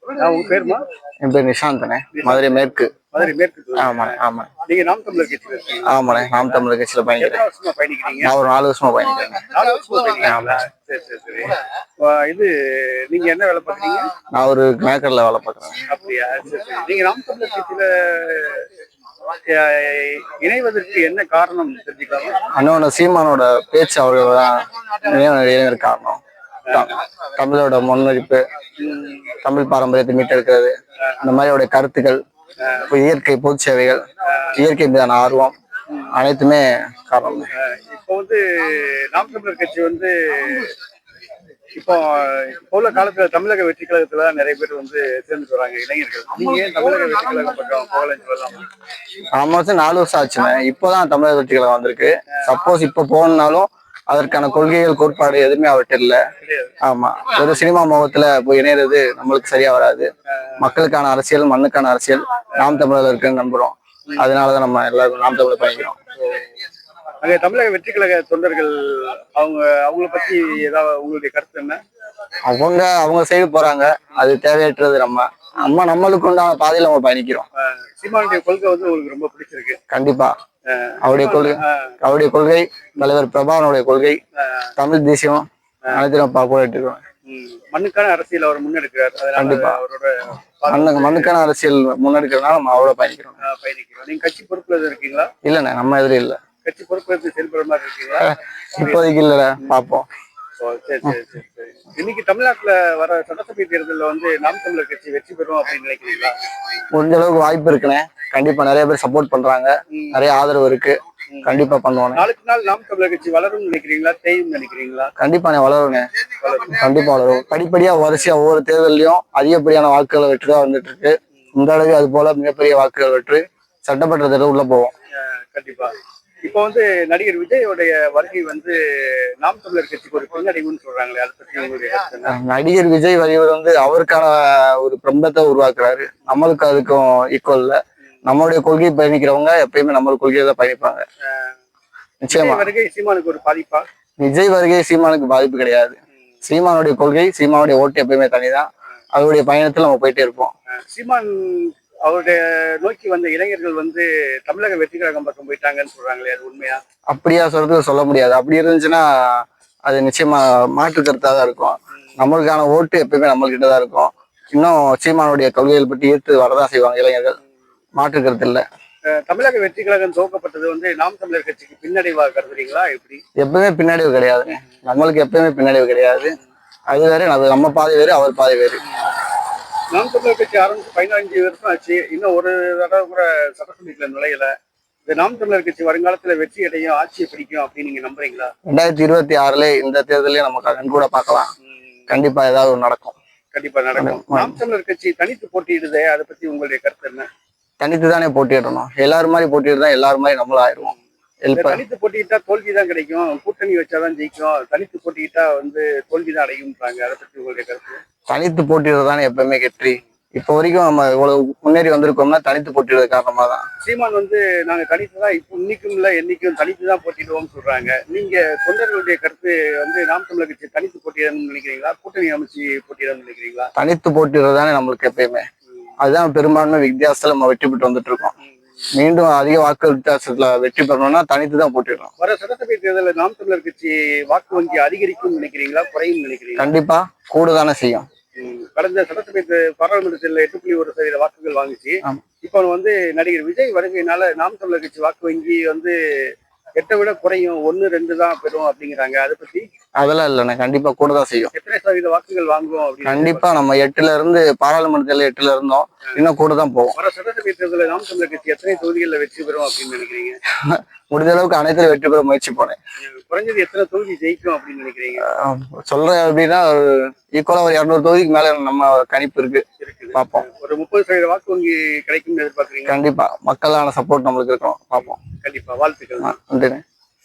உங்க பேருமா? என் பேர் நிஷாந்தனே, மதுரை மேற்கு. மதுரை மேற்கு. ஆமா ஆமா. நீங்க நாம் தமிழர் கட்சியில இருக்கீங்க? ஆமாண்ணே, நாம் தமிழர் கட்சியில எத்தனை பயணிக்கிறேன். வருஷமா பயணிக்கிறீங்க? நான் ஒரு 4 வருஷமா பயணிக்கிறேன். 4 வருஷமா பயணிக்கிறீங்களா? சரி சரி சரி. இது நீங்க என்ன வேலை பார்க்குறீங்க? நான் ஒரு மேக்கர்ல வேலை பார்க்குறேன். அப்படியா? சரி சரி. நீங்க நாம் தமிழர் கட்சியில இணைவதற்கு என்ன காரணம் தெரிஞ்சுக்கலாமா? அண்ணனோட சீமானோட பேச்சு அவர்கள் காரணம். தமிழோட முன்மதிப்பு, தமிழ் பாரம்பரியத்தை மீட்டெடுக்கிறது, இந்த மாதிரியோட கருத்துக்கள், இயற்கை பொது சேவைகள், இயற்கை மீதான ஆர்வம், அனைத்துமே காரணம். இப்போ வந்து நாம் தமிழர் கட்சி வந்து இப்போ உள்ள காலத்துல தமிழக வெற்றி கழகத்துல நிறைய பேர் வந்து சேர்ந்துட்டு வராங்க இளைஞர்கள். நீங்க ஏன் தமிழக வெற்றி கழகம் பக்கம் போகலன்னு சொல்லலாம்? ஆமா, 4 வருஷம் ஆச்சுண்ணே. இப்போதான் தமிழக வெற்றி கழகம் வந்திருக்கு. சப்போஸ் இப்போ போகணும்னாலும் அதற்கான கொள்கைகள் கோட்பாடு எதுவுமே அவர்கிட்ட இல்லை. ஆமா, ஒரு சினிமா முகத்துல போய் இணைறது நம்மளுக்கு சரியா வராது. மக்களுக்கான அரசியல், மண்ணுக்கான அரசியல் நாம் தமிழர் இருக்குன்னு நம்புறோம். அதனாலதான் நம்ம எல்லாரும் நாம் தமிழர் பயணிக்கிறோம். அங்கே தமிழக வெற்றி கழக தொண்டர்கள் அவங்கள பத்தி ஏதாவது உங்களுடைய கருத்து என்ன? அவங்க சைடு போறாங்க, அது தேவையற்றது. நம்மளுக்கு உண்டான பாதையில நம்ம பயணிக்கிறோம். சீமானுடைய கொள்கை வந்து உங்களுக்கு ரொம்ப பிடிச்சிருக்கு? கண்டிப்பா. அவருடைய கொள்கை, தலைவர் பிரபாகரனுடைய கொள்கை, தமிழ் தேசியம் அனைத்தையும் போயிட்டு இருக்கோம். மண்ணுக்கான அரசியல் அவர் முன்னெடுக்கிறார். கண்டிப்பா மண்ணுக்கான அரசியல் முன்னெடுக்கிறதுனால நம்ம அவ்வளவு பயணிக்கிறோம். நீங்க கட்சி பொறுப்புல இருக்கீங்களா? இல்லண்ணே, நம்ம எதிரும் இல்ல. கட்சி பொறுப்பு செயல்படுற மாதிரி இருக்கீங்களா? இப்போதைக்கு இல்ல, பாப்போம். சரி சரி சரி சரி. இன்னைக்கு தமிழ்நாட்டுல வர சட்டசபை தேர்தலில் வந்து நாம் தமிழர் கட்சி வெற்றி பெறும் அப்படின்னு நினைக்கிறீங்களா? முடிஞ்ச அளவுக்கு வாய்ப்பு இருக்குண்ணே. கண்டிப்பா நிறைய பேர் சப்போர்ட் பண்றாங்க, நிறைய ஆதரவு இருக்கு. கண்டிப்பா பண்ணுவாங்க. நாளுக்கு நாள் நாம் தமிழர் கட்சி வளரும் நினைக்கிறீங்களா, தேயும் நினைக்கிறீங்களா? கண்டிப்பா வளருங்க. கண்டிப்பா வளரும். படிப்படியா வரிசையா ஒவ்வொரு தேர்தலையும் அதிகப்படியான வாக்குகளை வெற்றிதான் வந்துட்டு இருக்கு. இந்த அளவுக்கு அது போல மிகப்பெரிய வாக்குகள் வெற்றி சட்டமன்ற தேர்தல் உள்ள போவோம். கண்டிப்பா. இப்போ வந்து நடிகர் விஜயோடைய வருகை வந்து நாம் தமிழர் கட்சிக்கு ஒரு பின்னடைவுன்னு சொல்றாங்களே, அதை பத்தி உங்களுடைய கருத்து? நடிகர் விஜய் வருவது வந்து அவருக்கான ஒரு பிரம்பத்தை உருவாக்குறாரு. நம்மளுக்கு அதுக்கும் ஈக்குவல் இல்ல. நம்மளுடைய கொள்கை பயணிக்கிறவங்க எப்பயுமே நம்மளோட கொள்கையை தான் பயணிப்பாங்க. நிச்சயமா வருகை சீமானுக்கு ஒரு பாதிப்பா? விஜய் வருகை சீமானுக்கு பாதிப்பு கிடையாது. சீமானுடைய கொள்கை, சீமானுடைய ஓட்டு எப்பயுமே தனிதான். அவருடைய பயணத்துல நம்ம போயிட்டே இருப்போம். சீமான் அவருடைய நோக்கி வந்த இளைஞர்கள் வந்து தமிழக வெற்றி கழகம் பக்கம் போயிட்டாங்கன்னு சொல்றாங்களே, அது உண்மையா? அப்படியா சொல்ல முடியாது. அப்படி இருந்துச்சுன்னா அது நிச்சயமா மாற்று கருத்தா தான் இருக்கும். நம்மளுக்கான ஓட்டு எப்பயுமே நம்மள்கிட்ட தான் இருக்கும். இன்னும் சீமானுடைய கொள்கைகள் பற்றி ஈர்த்து வரதான் செய்வாங்க இளைஞர்கள். மாற்று கருத்து இல்லை. தமிழக வெற்றி கழகம் துவக்கப்பட்டது வந்து நாம் தமிழர் கட்சிக்கு பின்னடைவாக கருதுறீங்களா? எப்படி? எப்பவுமே பின்னடைவு கிடையாதுங்க. நம்மளுக்கு எப்பயுமே பின்னடைவு கிடையாது. அது வேற, நம்ம பாதை வேறு, அவர் பாதை வேறு. நாம் தமிழர் கட்சி ஆரம்பிச்சு 15 வருஷம் ஆச்சு. இன்னும் ஒரு தடவை கூட சட்டசபைக்குள்ள நுழையல. இந்த நாம் தமிழர் கட்சி வருங்காலத்துல வெற்றி அடையும், ஆட்சியை பிடிக்கும் அப்படின்னு நீங்க நம்புறீங்களா? 2026 இந்த தேர்தலையும் நம்ம கண் கூட பார்க்கலாம். கண்டிப்பா ஏதாவது நடக்கும். கண்டிப்பா நடக்கும். நாம் தமிழர் கட்சி தனித்து போட்டியிடுதே, அதை பத்தி உங்களுடைய கருத்து என்ன? தனித்து தானே போட்டியிடணும். எல்லாரும் மாதிரி போட்டியிடுதான் எல்லாரும் மாதிரி நம்மளும் ஆயிடுவோம். தனித்து போட்டிக்கிட்டா தோல்விதான் கிடைக்கும், கூட்டணி வச்சாதான் ஜெயிக்கும். தனித்து போட்டிக்கிட்டா வந்து தோல்விதான் அடையும்ன்றாங்க. அதை பத்தி உங்களுடைய கருத்து? தனித்து போட்டியிடுறதானே எப்பவுமே வெற்றி. இப்போ வரைக்கும் நம்ம இவ்வளவு முன்னேறி வந்திருக்கோம்னா தனித்து போட்டியிடுறது காரணமா தான். சீமான் வந்து நாங்க தனித்து தான், இப்போ இன்னைக்கும் இல்ல என்னைக்கும் தனித்து தான் போட்டிடுவோம்னு சொல்றாங்க. நீங்க தொண்டர்களுடைய கருத்து வந்து நாம் தமிழர் கட்சி தனித்து போட்டியிடணும்னு நினைக்கிறீங்களா, கூட்டணி அமைச்சு போட்டியிடணும்னு நினைக்கிறீங்களா? தனித்து போட்டியிடுறதானே நம்மளுக்கு எப்பயுமே. அதுதான் பெரும்பான்மை வித்தியாசத்துல நம்ம வெற்றி பெற்று வந்துட்டு இருக்கோம். மீண்டும் அதிக வாக்கு வித்தியாசத்துல வெற்றி பெறணும்னா தனித்து தான் போட்டிடுறோம். வர சட்டசபை தேர்தலில் நாம் தமிழர் கட்சி வாக்கு வங்கி அதிகரிக்கும் நினைக்கிறீங்களா, குறையும் நினைக்கிறீங்களா? கண்டிப்பா கூடுதானே செய்யும். கடந்த சட்டசபை பாராளுமன்ற தேர்தலில் 8.1% வாக்குகள் வாங்கிச்சு. இப்போ வந்து நடிகர் விஜய் வருகையினால நாம் தமிழர் கட்சி வாக்கு வங்கி வந்து 8 விட குறையும், 1-2 தான் பெறும் அப்படிங்கிறாங்க. அதை பத்தி? அதெல்லாம் இல்லைண்ணா, கண்டிப்பா கூடதான் செய்யும். எத்தனை சதவீத வாக்குகள் வாங்குவோம்? கண்டிப்பா நம்ம 8ல இருந்து பாராளுமன்றத்தில் 8ல இருந்தோம், இன்னும் கூட தான் போவோம். வர சட்டசபை தேர்தலில் நாம் தமிழர் கட்சி எத்தனை தொகுதிகளில் வெற்றி பெறும் அப்படின்னு நினைக்கிறீங்க? முடிஞ்ச அளவுக்கு அனைத்துல வெற்றி பெற முயற்சி போனேன். குறைஞ்சது எத்தனை தொகுதி ஜெயிக்கும் அப்படின்னு நினைக்கிறீங்க? சொல்றேன் அப்படின்னா ஈக்குவலா ஒரு 200 தொகுதிக்கு மேல நம்ம கணிப்பு இருக்கு. பார்ப்போம். ஒரு 30% வாக்கு வங்கி கிடைக்கும் எதிர்பார்க்குறீங்க? கண்டிப்பா மக்களான சப்போர்ட் நம்மளுக்கு இருக்கும். பார்ப்போம். கண்டிப்பா. வாழ்த்துக்கள். நன்றி.